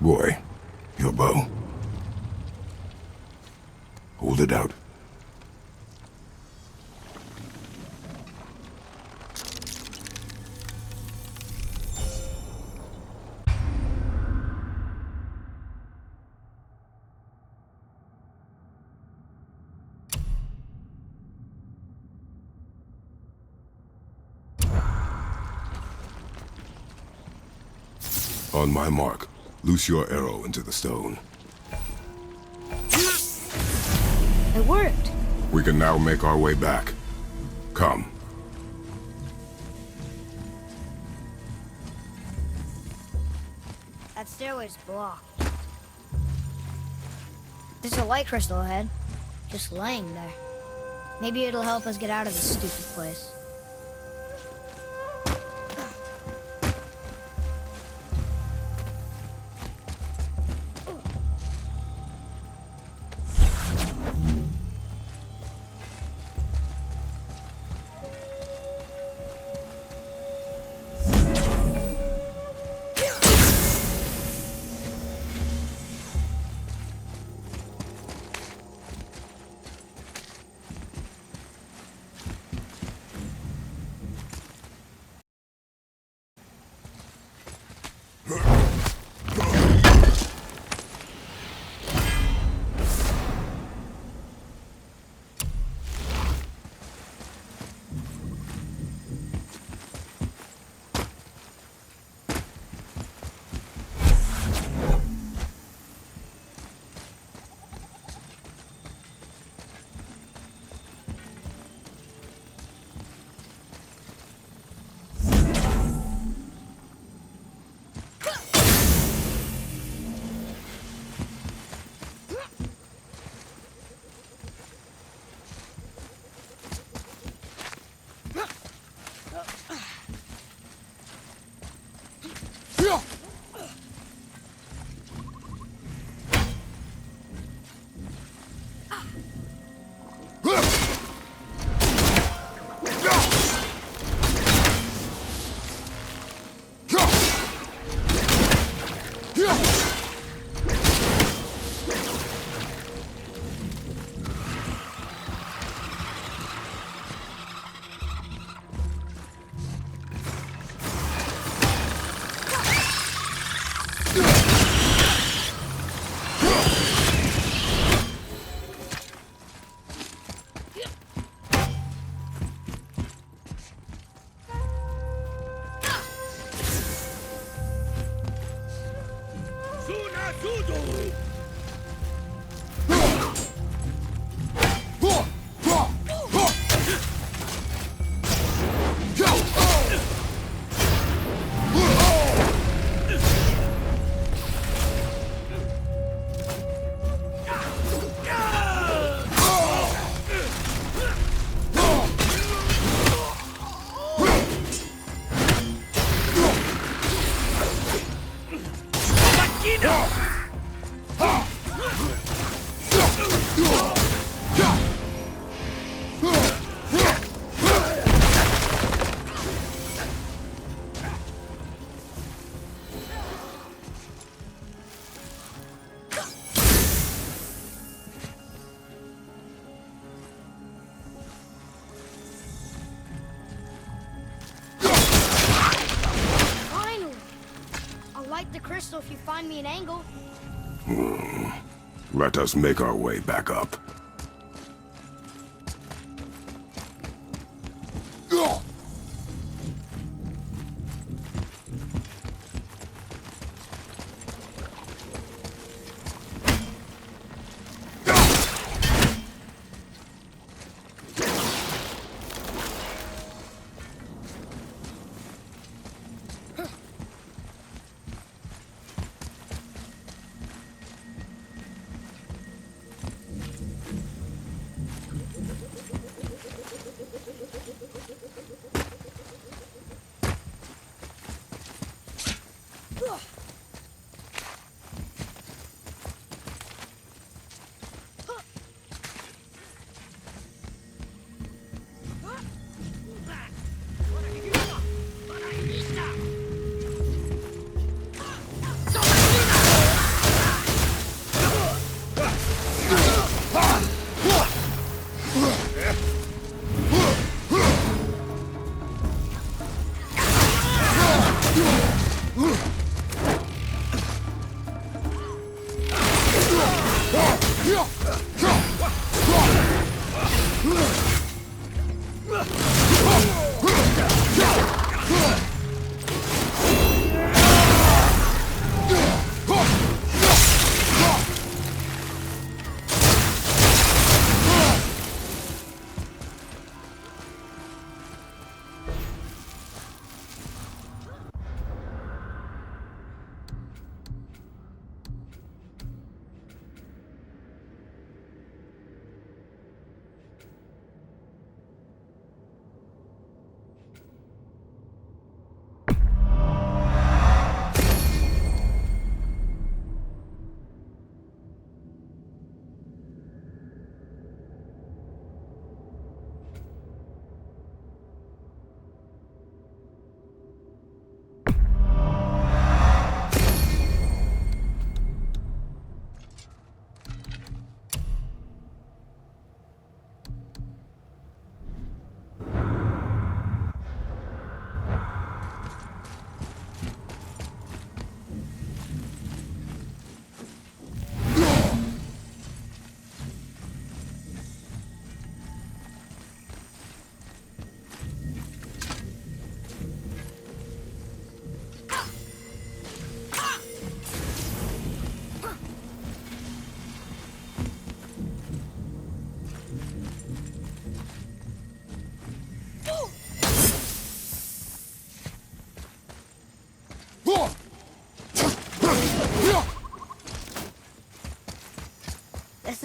Boy, your bow. Hold it out. On my mark, loose your arrow into the stone. It worked. We can now make our way back. Come. That stairway's blocked. There's a light crystal ahead, just laying there. Maybe it'll help us get out of this stupid place. The crystal if you find me an angle. Let us make our way back up.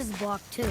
is blocked too.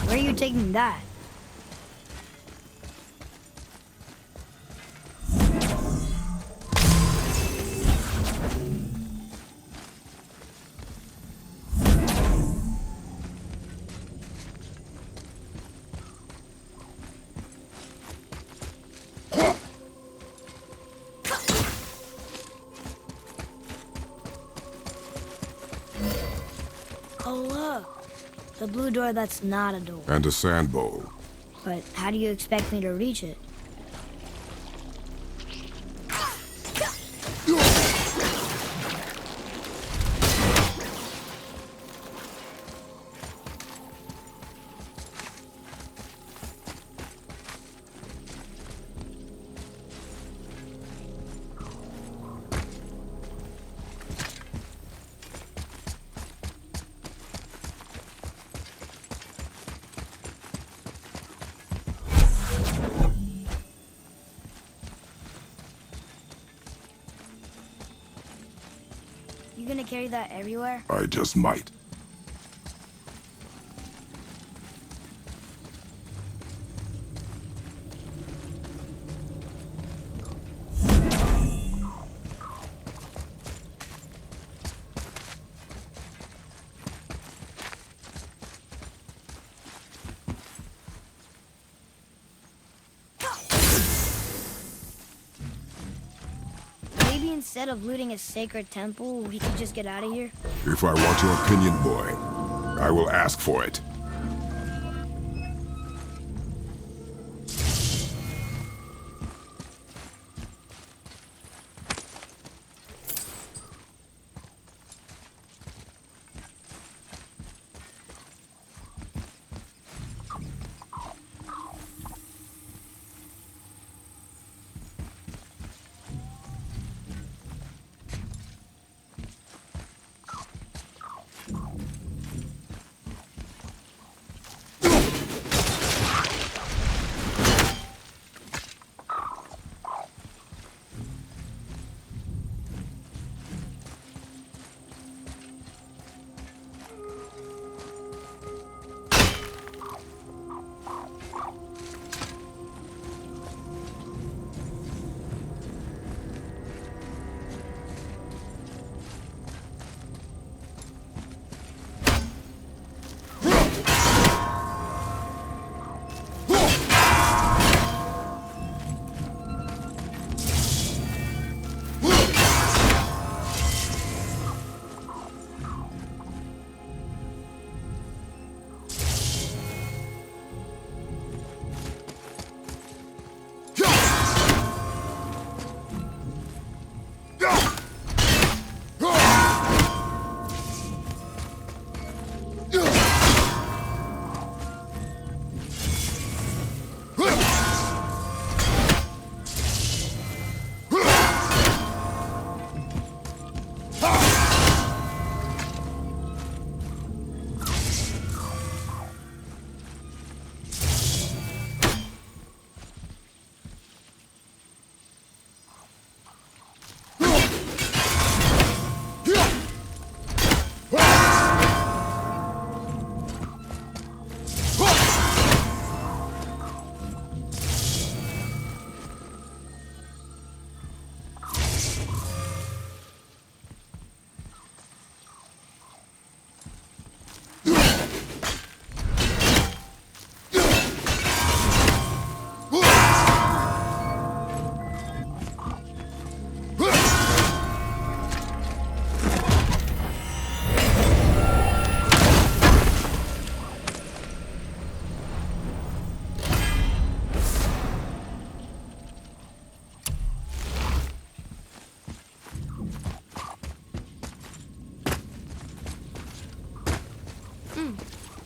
Where are you taking that? Oh, look. The blue door that's not a door. And a sand bowl. But how do you expect me to reach it? You gonna carry that everywhere? I just might. Maybe instead of looting a sacred temple, we could just get out of here? If I want your opinion, boy, I will ask for it.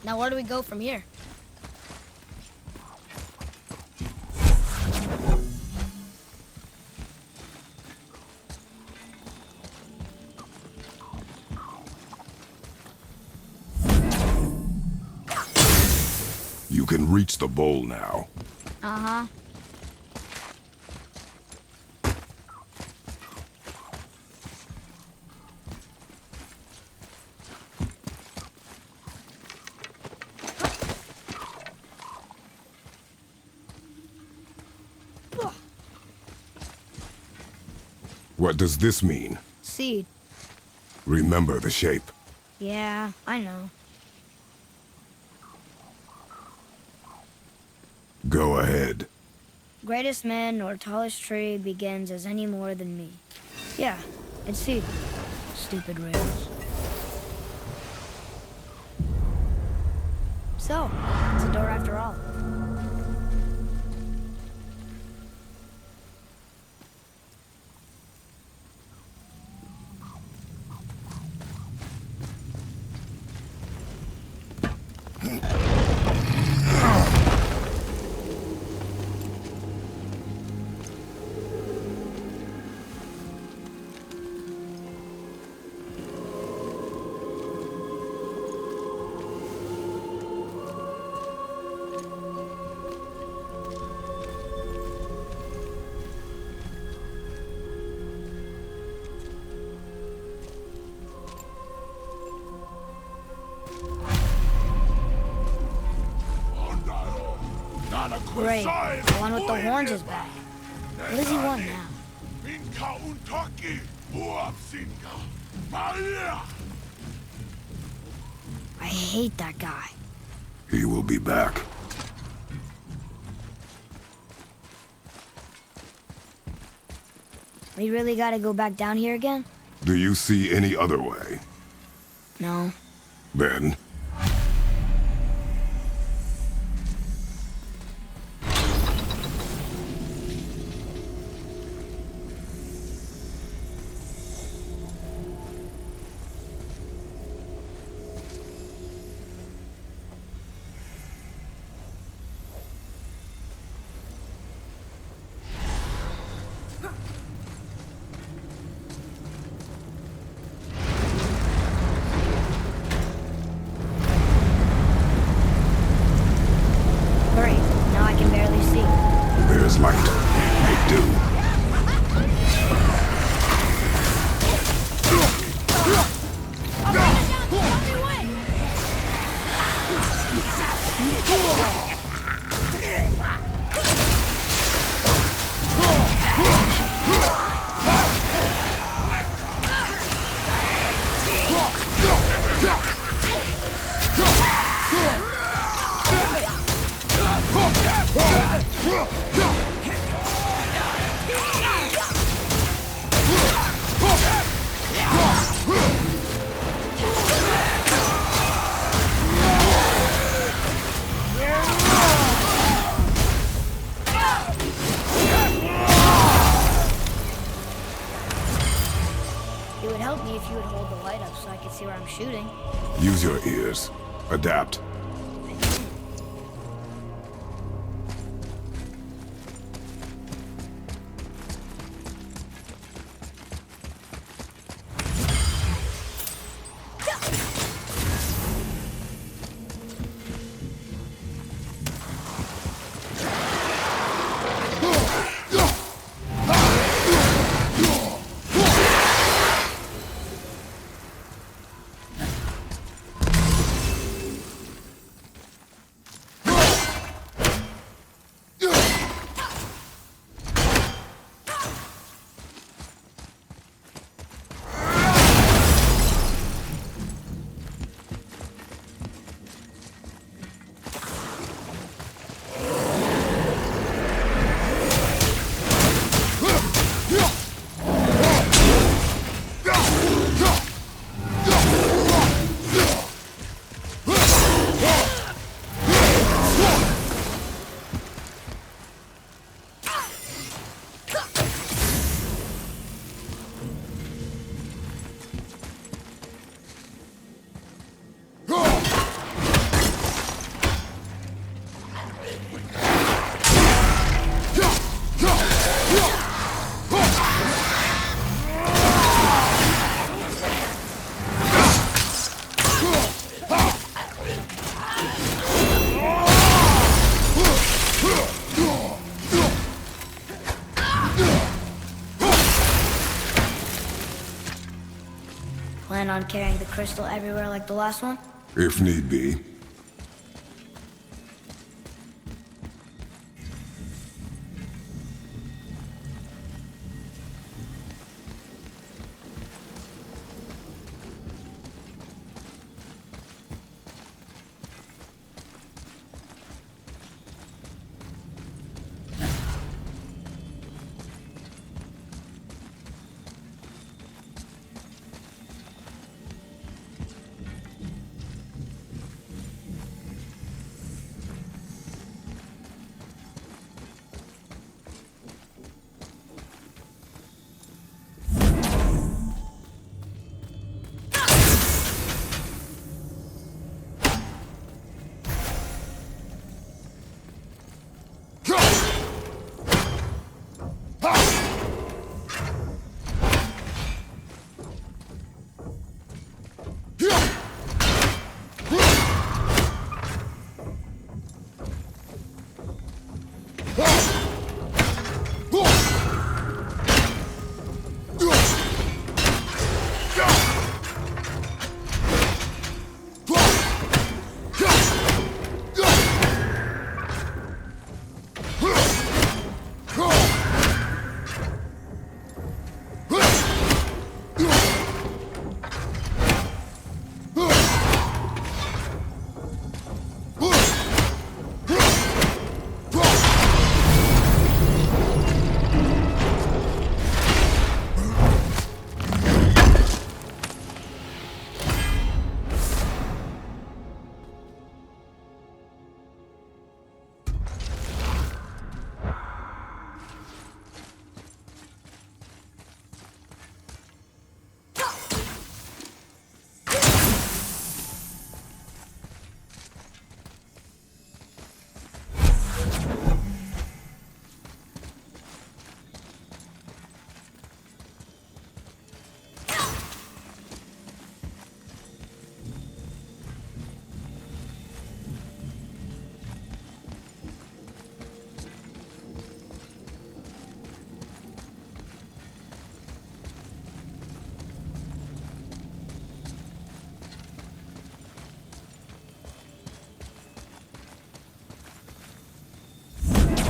Now where do we go from here? You can reach the bowl now. Uh-huh. What does this mean? Seed. Remember the shape. Yeah, I know. Go ahead. Greatest man nor tallest tree begins as any more than me. Yeah, it's seed. Stupid rails. So, it's a door after all. Great. The one with the horns is back. What does he want now? I hate that guy. He will be back. We really gotta go back down here again? Do you see any other way? No. Then, Great. Now I can barely see. there's light. They do. It would help me if you would hold the light up so I could see where I'm shooting. Use your ears. Adapt. plan on carrying the crystal everywhere like the last one? If need be.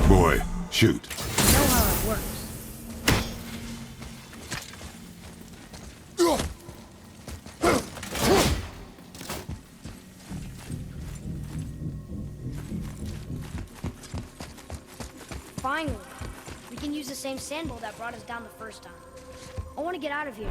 Boy, shoot. I know how it works. Finally, we can use the same sand bowl that brought us down the first time. I want to get out of here.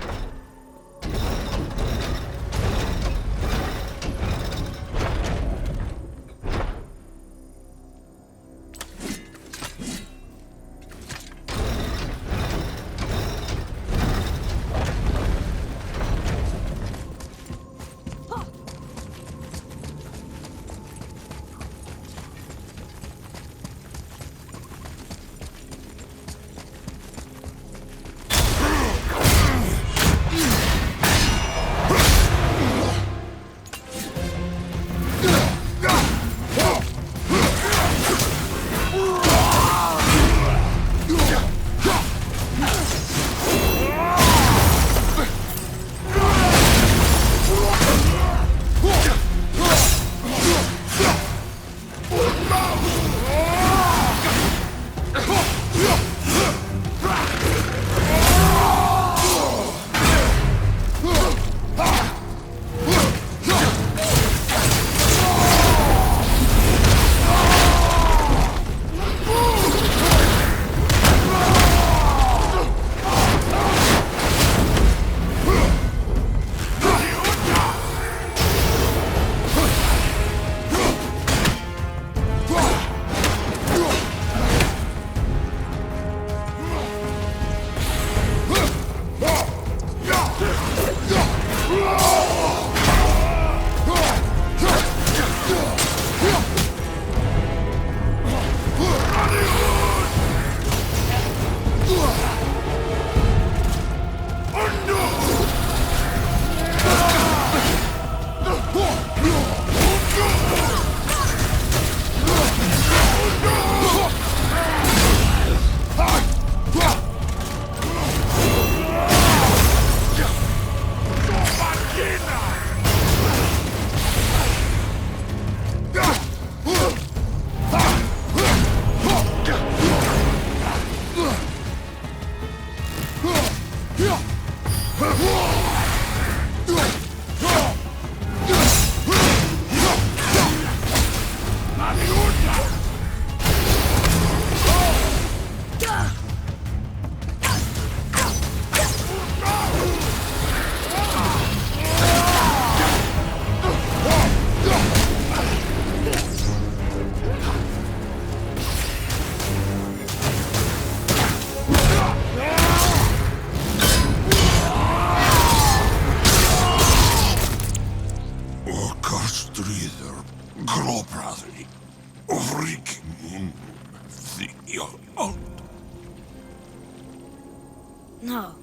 No,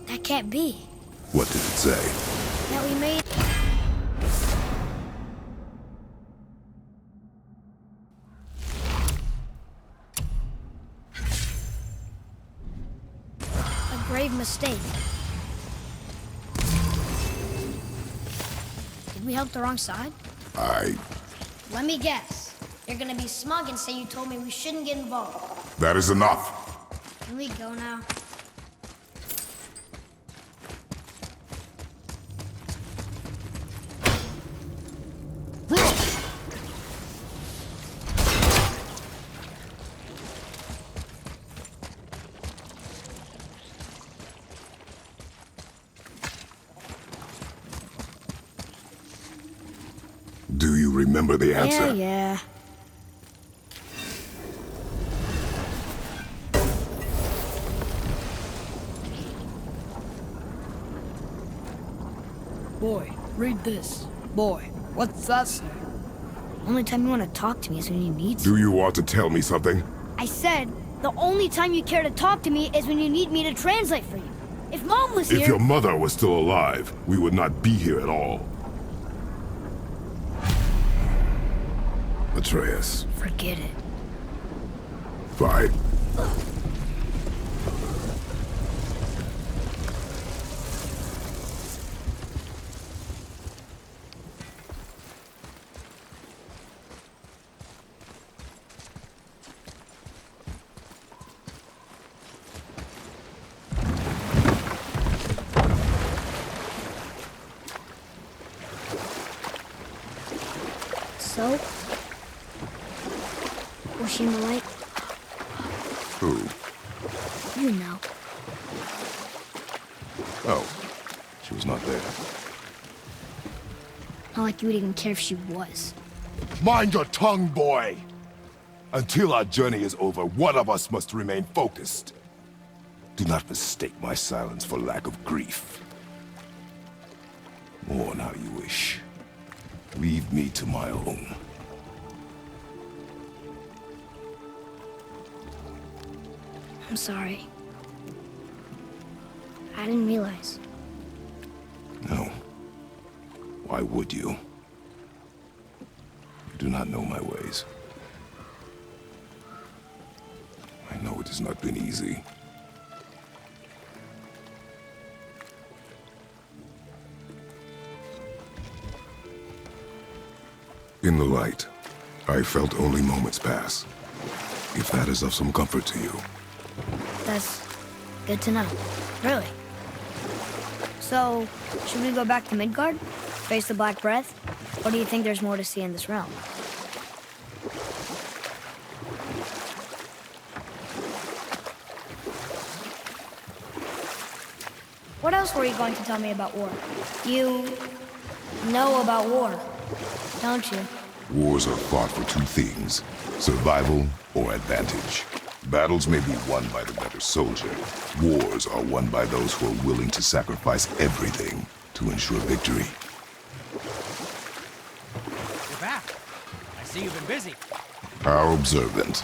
that can't be. What did it say? That we made... a grave mistake. Did we help the wrong side? That Let me guess. You're gonna be smug and say you told me we shouldn't get involved. is enough. Can we go now? Do you remember the answer? Yeah. Boy, read this. Boy, what's that say? Only time you want to talk to me is when you need to. Do you want to tell me something? I said, the only time you care to talk to me is when you need me to translate for you. If Mom was If here... your mother was still alive, we would not be here at all. Atreus. Forget it. Fine. So? Was she in the light? Who? You know. Oh. She was not there. Not like you would even care if she was. Mind your tongue, boy! Until our journey is over, one of us must remain focused. Do not mistake my silence for lack of grief. Mourn how you wish. Leave me to my own. I'm sorry. I didn't realize. No. Why would you? You do not know my ways. I know it has not been easy. In the light, I felt only moments pass. If that is of some comfort to you. That's good to know. Really. So, should we go back to Midgard? Face the Black Breath? Or do you think there's more to see in this realm? What else were you going to tell me about war? You know about war, don't you? Wars are fought for two things, survival or advantage. Battles may be won by the better soldier. Wars are won by those who are willing to sacrifice everything to ensure victory. You're back. I see you've been busy. How observant.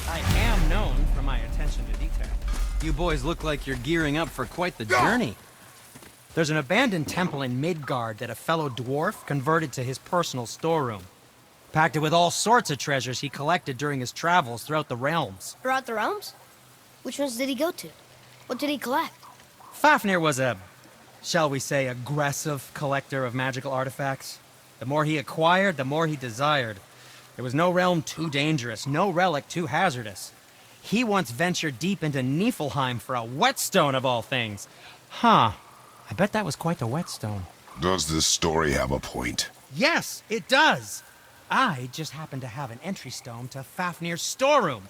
I am known for my attention to detail. You boys look like you're gearing up for quite the journey. There's an abandoned temple in Midgard that a fellow dwarf converted to his personal storeroom. Packed it with all sorts of treasures he collected during his travels throughout the realms. Throughout the realms? Which ones did he go to? What did he collect? Fafnir was a, shall we say, aggressive collector of magical artifacts. The more he acquired, the more he desired. There was no realm too dangerous, no relic too hazardous. He once ventured deep into Niflheim for a whetstone of all things. Huh. I bet that was quite the whetstone. Does this story have a point? Yes, it does. I just happen to have an entry stone to Fafnir's storeroom.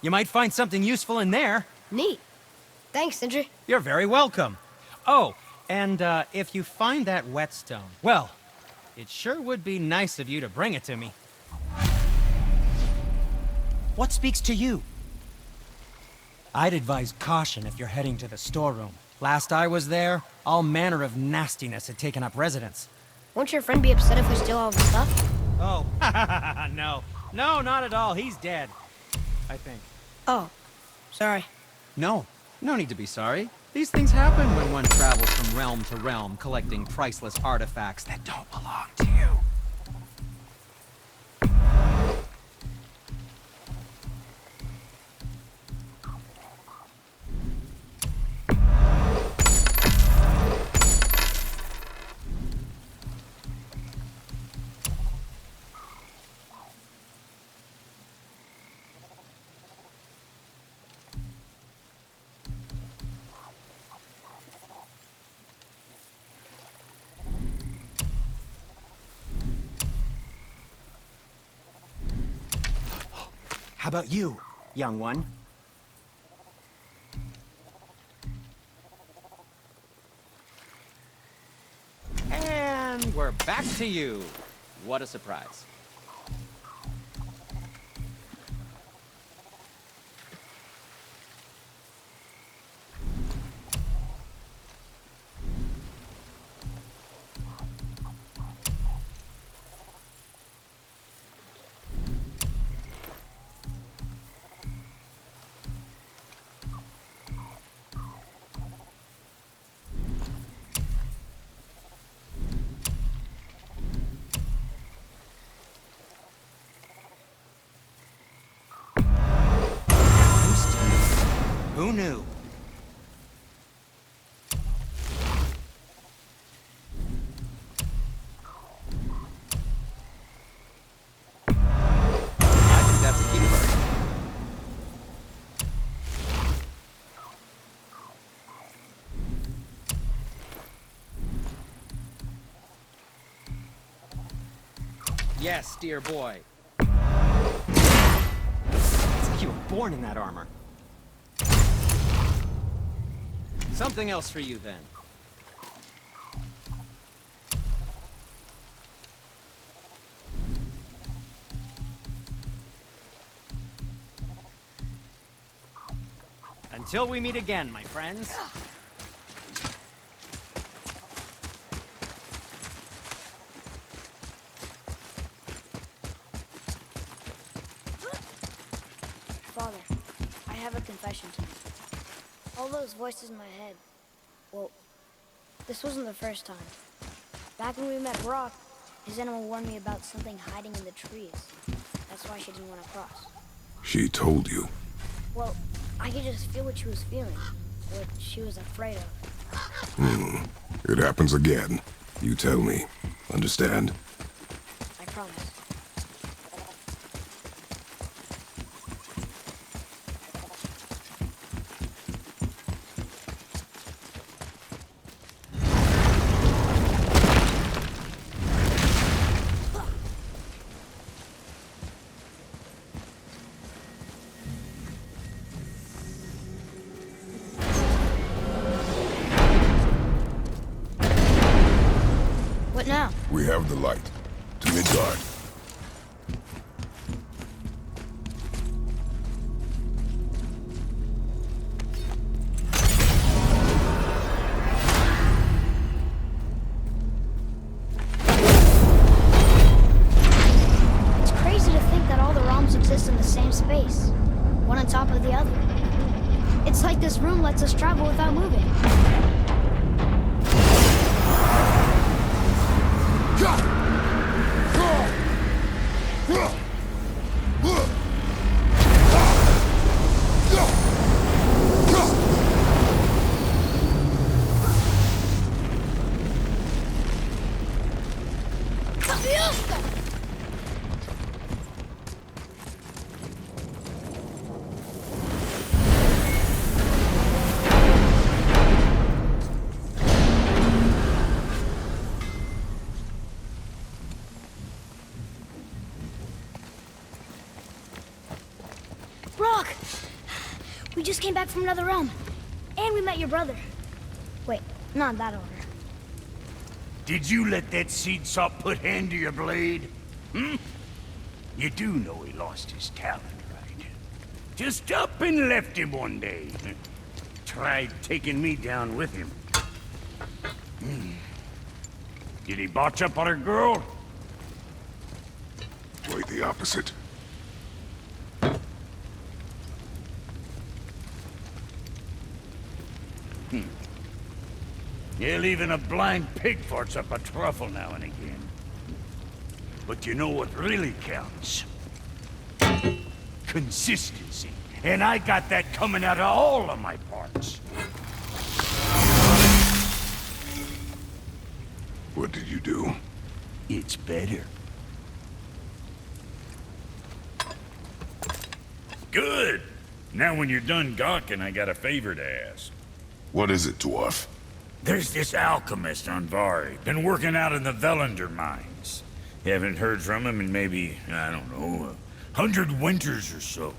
You might find something useful in there. Neat. Thanks, Sindri. You're very welcome. Oh, and if you find that whetstone, well, it sure would be nice of you to bring it to me. What speaks to you? I'd advise caution if you're heading to the storeroom. Last I was there, all manner of nastiness had taken up residence. Won't your friend be upset if we steal all of the stuff? Oh, no. No, not at all. He's dead. I think. Oh, sorry. No need to be sorry. These things happen when one travels from realm to realm, collecting priceless artifacts that don't belong to you. How about you, young one? And we're back to you. What a surprise. Who knew? I think that's a keeper. Yes, dear boy. It's like you were born in that armor. Something else for you, then. Until we meet again, my friends. Father, I have a confession to make. All those voices in my head, well, this wasn't the first time. Back when we met Brock, his animal warned me about something hiding in the trees. That's why she didn't want to cross. She told you. Well, I could just feel what she was feeling, what she was afraid of. It happens again. You tell me. Understand? I promise. What now? We have the light. To Midgard. It's crazy to think that all the realms exist in the same space, one on top of the other. It's like this room lets us travel without moving. Brock! We just came back from another realm. And we met your brother. Wait, not in that order. Did you let that seed sop put hand to your blade? Hmm? You do know he lost his talent, right? Just up and left him one day. Tried taking me down with him. Did he botch up on her girl? Quite the opposite. Yeah, even a blind pig farts up a truffle now and again. But you know what really counts? Consistency. And I got that coming out of all of my parts. What did you do? It's better. Good! Now when you're done gawking, I got a favor to ask. What is it, dwarf? There's this alchemist on Vari, been working out in the Velander mines. Haven't heard from him in maybe, I don't know, 100 winters or so.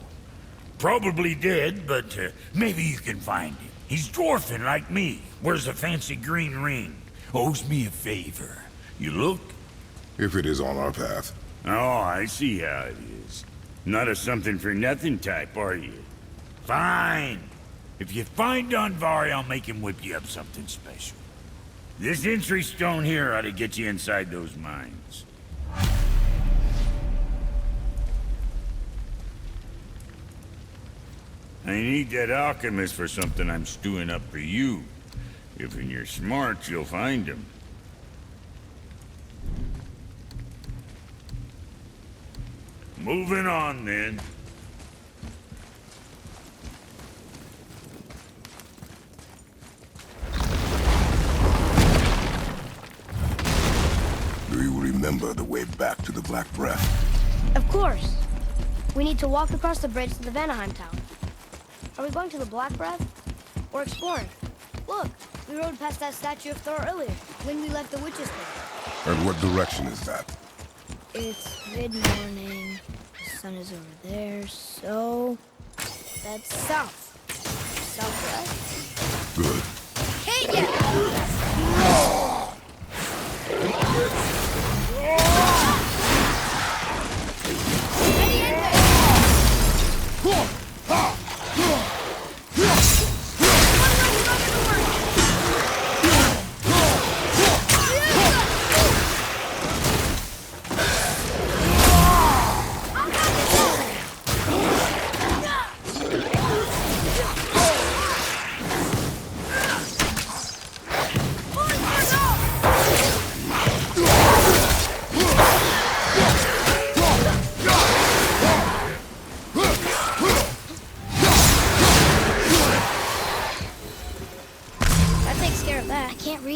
Probably dead, but maybe you can find him. He's dwarfing like me, wears a fancy green ring, owes me a favor. You look? If it is on our path. Oh, I see how it is. Not a something-for-nothing type, are you? Fine. If you find Donvari, I'll make him whip you up something special. This entry stone here ought to get you inside those mines. I need that alchemist for something I'm stewing up for you. If you're smart, you'll find him. Moving on, then. Do you remember the way back to the Black Breath? Of course. We need to walk across the bridge to the Vanaheim Tower. Are we going to the Black Breath? Or exploring? Look, we rode past that statue of Thor earlier, when we left the witch's thing. And what direction is that? It's mid-morning. The sun is over there, so... that's south. Southwest? Good. Hey, yeah!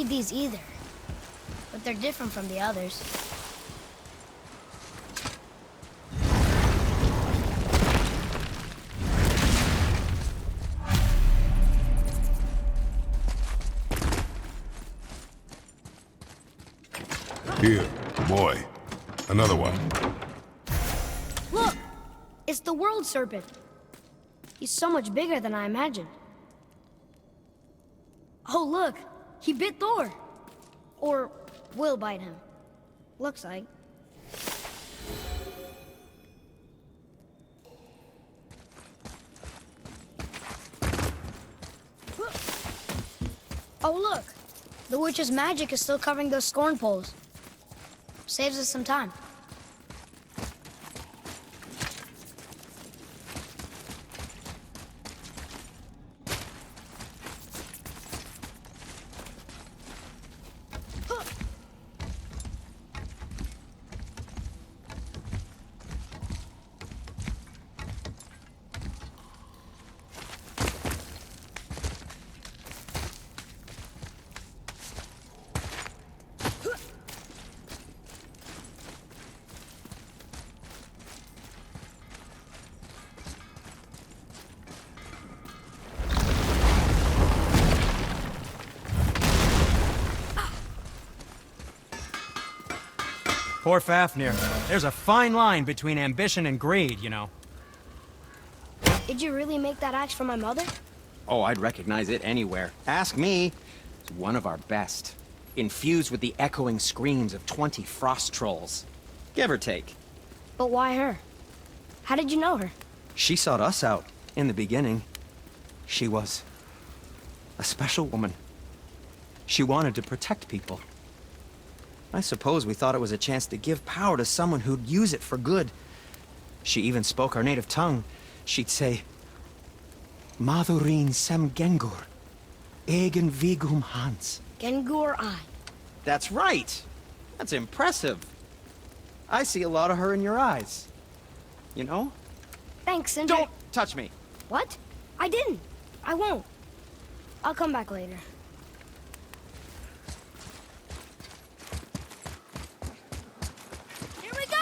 These either, but they're different from the others. Here, boy. Another one. Look! It's the World Serpent. He's so much bigger than I imagined. Oh, look! He bit Thor! Or will bite him. Looks like. Oh, look! The witch's magic is still covering those scorn poles. Saves us some time. Poor Fafnir. There's a fine line between ambition and greed, you know. Did you really make that axe for my mother? Oh, I'd recognize it anywhere. Ask me. It's one of our best. Infused with the echoing screams of 20 frost trolls. Give or take. But why her? How did you know her? She sought us out in the beginning. She was a special woman. She wanted to protect people. I suppose we thought it was a chance to give power to someone who'd use it for good. She even spoke our native tongue. She'd say, Madurin Sem Gengur. Egen Vigum Hans. Gengur I. That's right. That's impressive. I see a lot of her in your eyes. You know? Thanks, Sindri. Don't touch me. What? I didn't. I won't. I'll come back later. Here we go!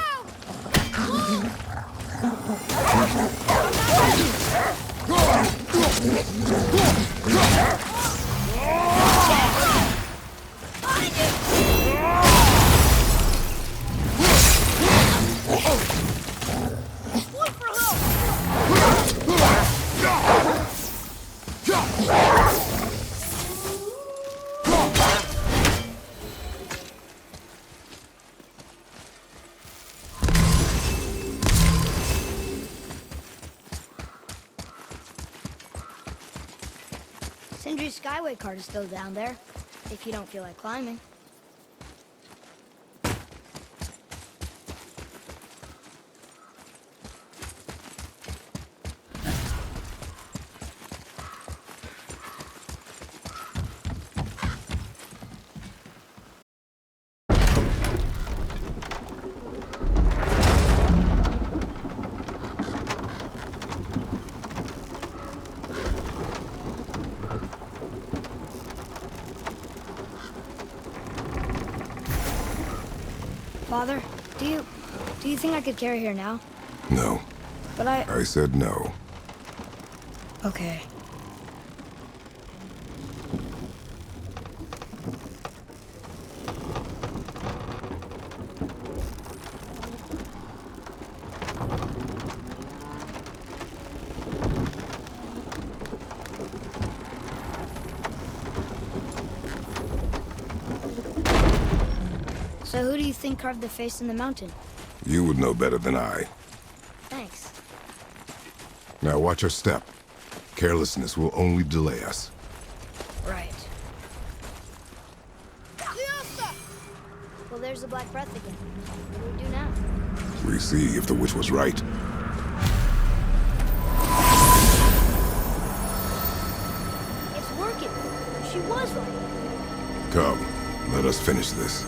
Look for help! Sindri's Skyway cart is still down there, if you don't feel like climbing. Father, do you think I could carry her now? No. But I said no. Okay. So who do you think carved the face in the mountain? You would know better than I. Thanks. Now watch your step. Carelessness will only delay us. Right. Well, there's the Black Breath again. What do we do now? We see if the witch was right. It's working. She was right. Come, let us finish this.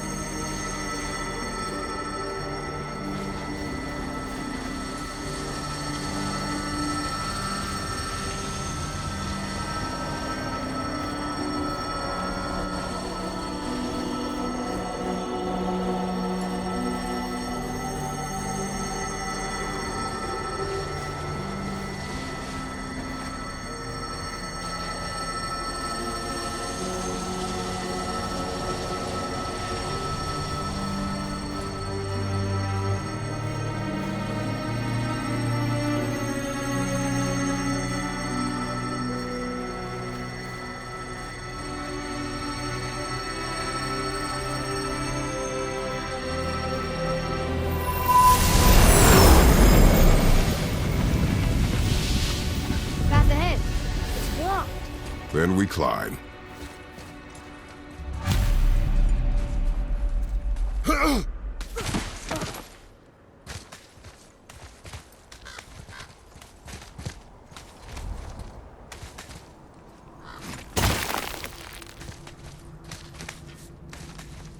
Path ahead. It's blocked. Then we climb.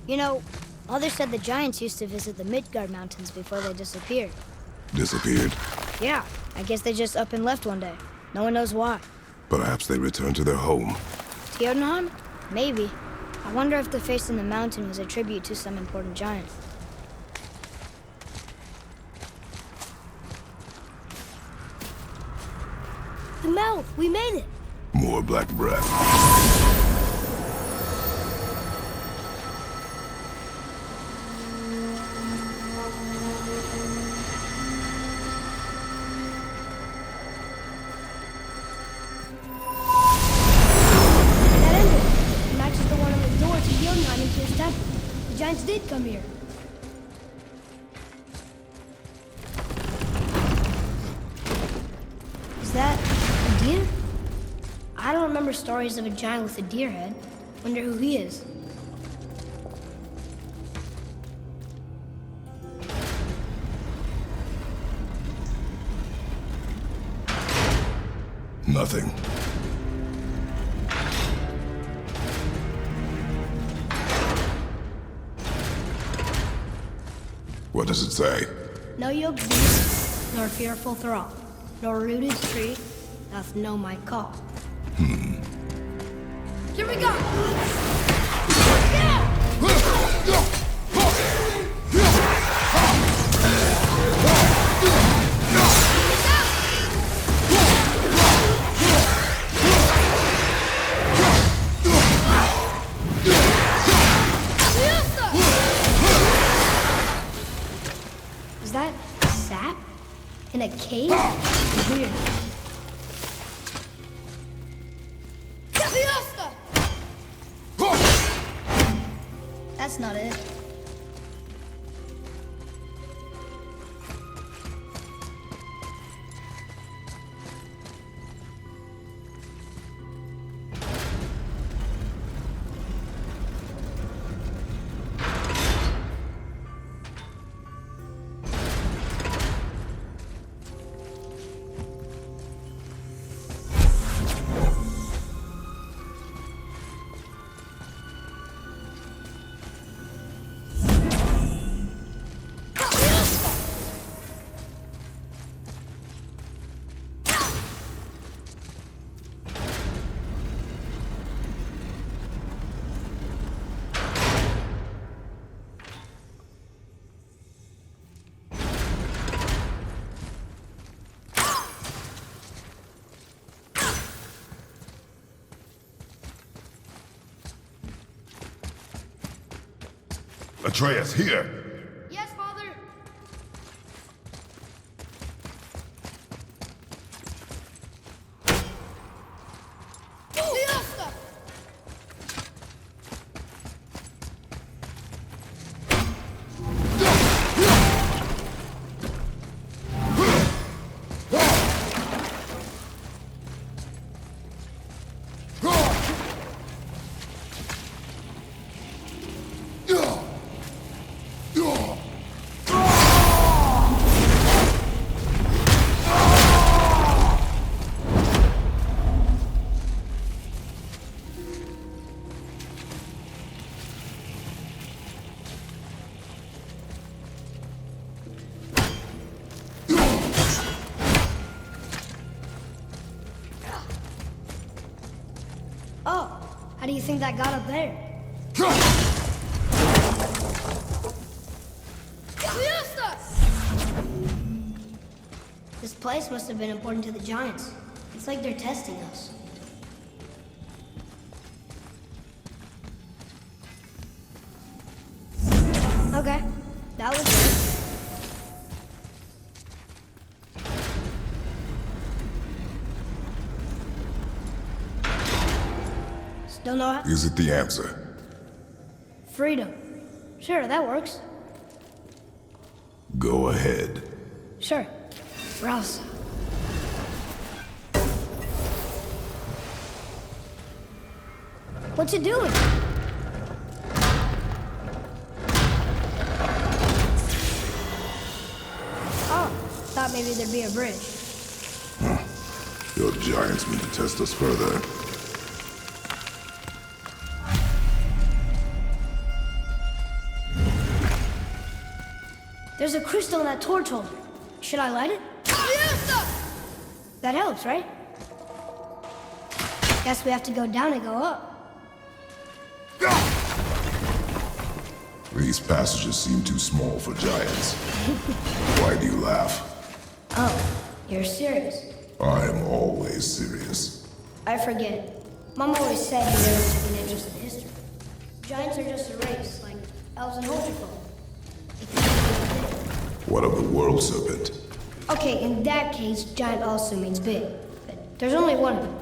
You know, Mother said the giants used to visit the Midgard Mountains before they disappeared. Disappeared. Yeah, I guess they just up and left one day. No one knows why. Perhaps they returned to their home. Jotunheim? Maybe. I wonder if the face in the mountain was a tribute to some important giant. The mouth! We made it! More black breath. That ended. It matches the one on the door to Jotunheim and Tyr's temple. The giants did come here. Is that a deer? I don't remember stories of a giant with a deer head. Wonder who he is. Nothing. What does it say? No yoke beast, nor fearful thrall, nor rooted tree doth know my call. Here we go! Is that sap? In a cave? Weird. That's not it. Atreus, here! Yes, Father. Oh, how do you think that got up there? This place must have been important to the Giants. It's like they're testing us. Okay, that was it. Still no how? Is it the answer? Freedom. Sure, that works. Go ahead. Sure. Rouse. What's it doing? Oh, thought maybe there'd be a bridge. Your giants mean to test us further. There's a crystal in that torch holder. Should I light it? That helps, right? Guess we have to go down and go up. These passages seem too small for giants. Why do you laugh? Oh, you're serious. I am always serious. I forget. Mom always said you never took an interest in history. Giants are just a race, like elves and Holgerfolk. What of the world serpent? Okay, in that case, giant also means big. But there's only one of them.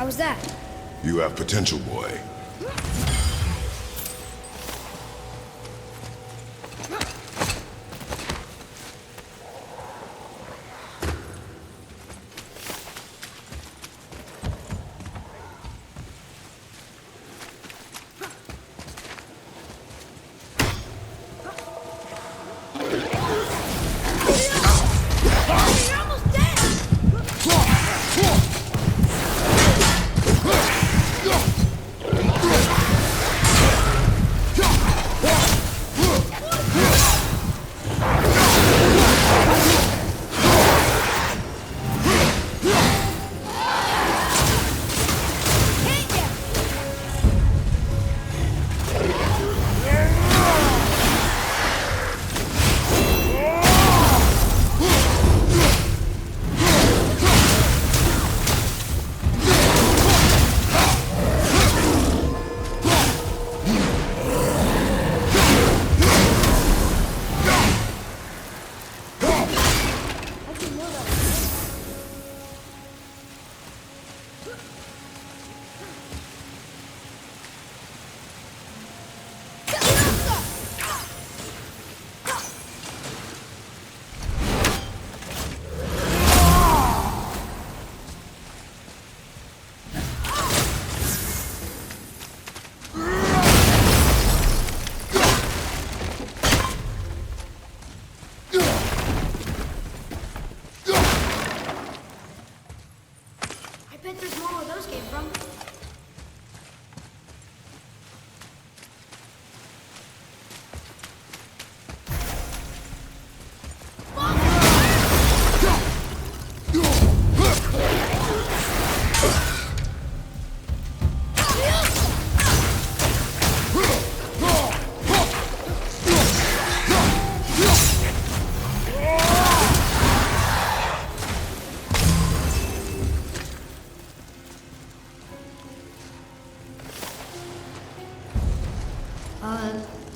was that? You have potential, boy. You're almost dead!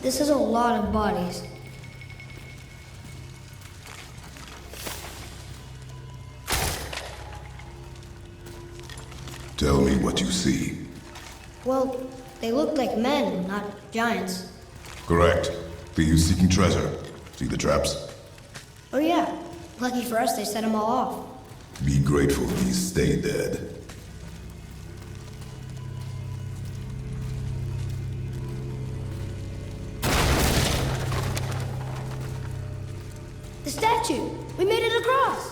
This is a lot of bodies. Tell me what you see. Well, they look like men, not giants. Correct. Thieves seeking treasure. See the traps? Oh yeah, lucky for us they set them all off. Be grateful these stay dead. The statue! We made it across!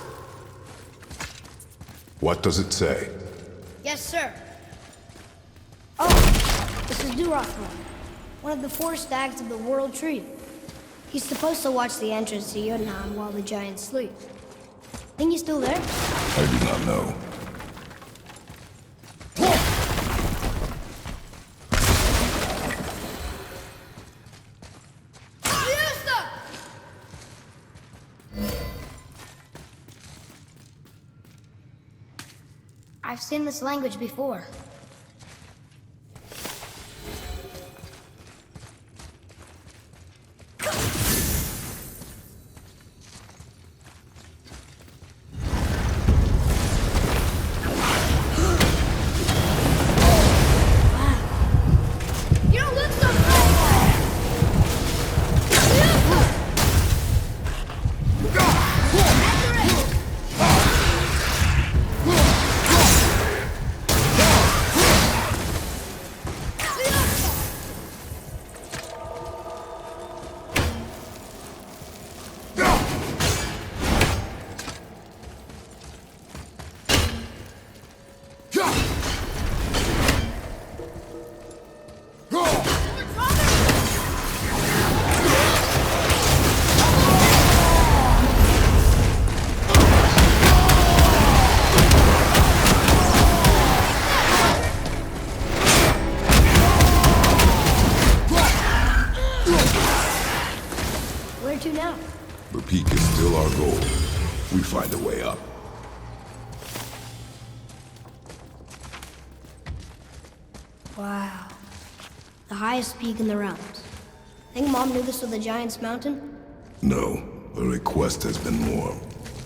What does it say? Yes, sir. Oh, this is Durothor, one of the 4 stags of the World Tree. He's supposed to watch the entrance to Jotunheim while the giants sleep. Think he's still there? I do not know. I've seen this language before. You don't look so Where to now? The peak is still our goal. We find a way up. Wow. The highest peak in the realms. Think Mom knew this was the Giant's Mountain? No, her request has been more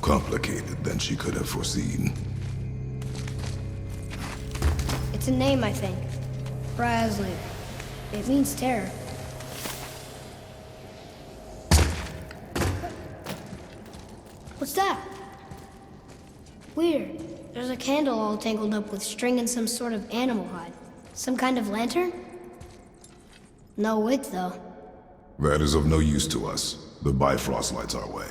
complicated than she could have foreseen. It's a name, I think. Brasley. It means terror. What's that? Weird. There's a candle all tangled up with string and some sort of animal hide. Some kind of lantern? No wick, though. That is of no use to us. The Bifrost lights our way.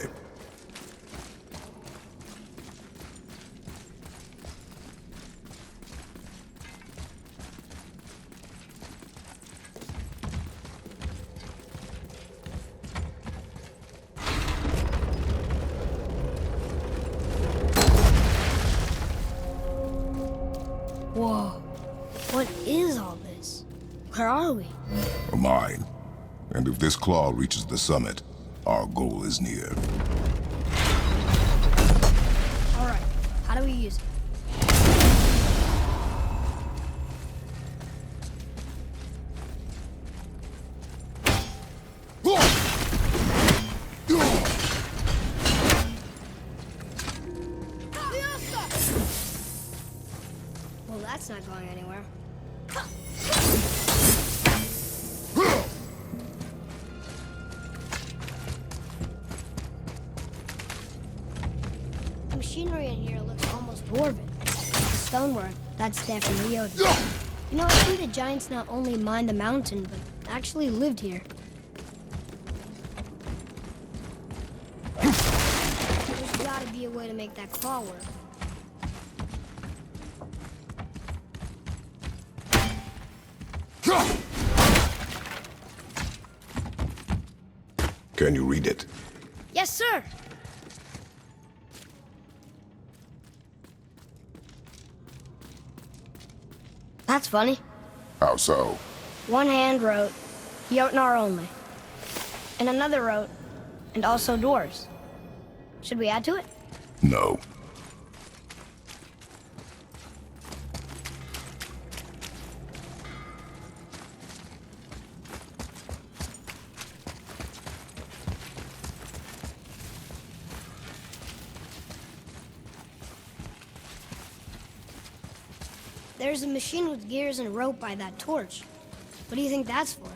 Whoa. What is all this? Where are we? A mine. And if this claw reaches the summit, our goal is near. All right. How do we use it? Well, that's not going anywhere. The machinery in here looks almost dwarven. The stonework, that's definitely Yoda. You know, I think the giants not only mined the mountain, but actually lived here. There's gotta be a way to make that claw work. Can you read it? Yes, sir. That's funny. How so? One hand wrote, Jotnar only. And another wrote, and also dwarves. Should we add to it? No. There's a machine with gears and rope by that torch. What do you think that's for?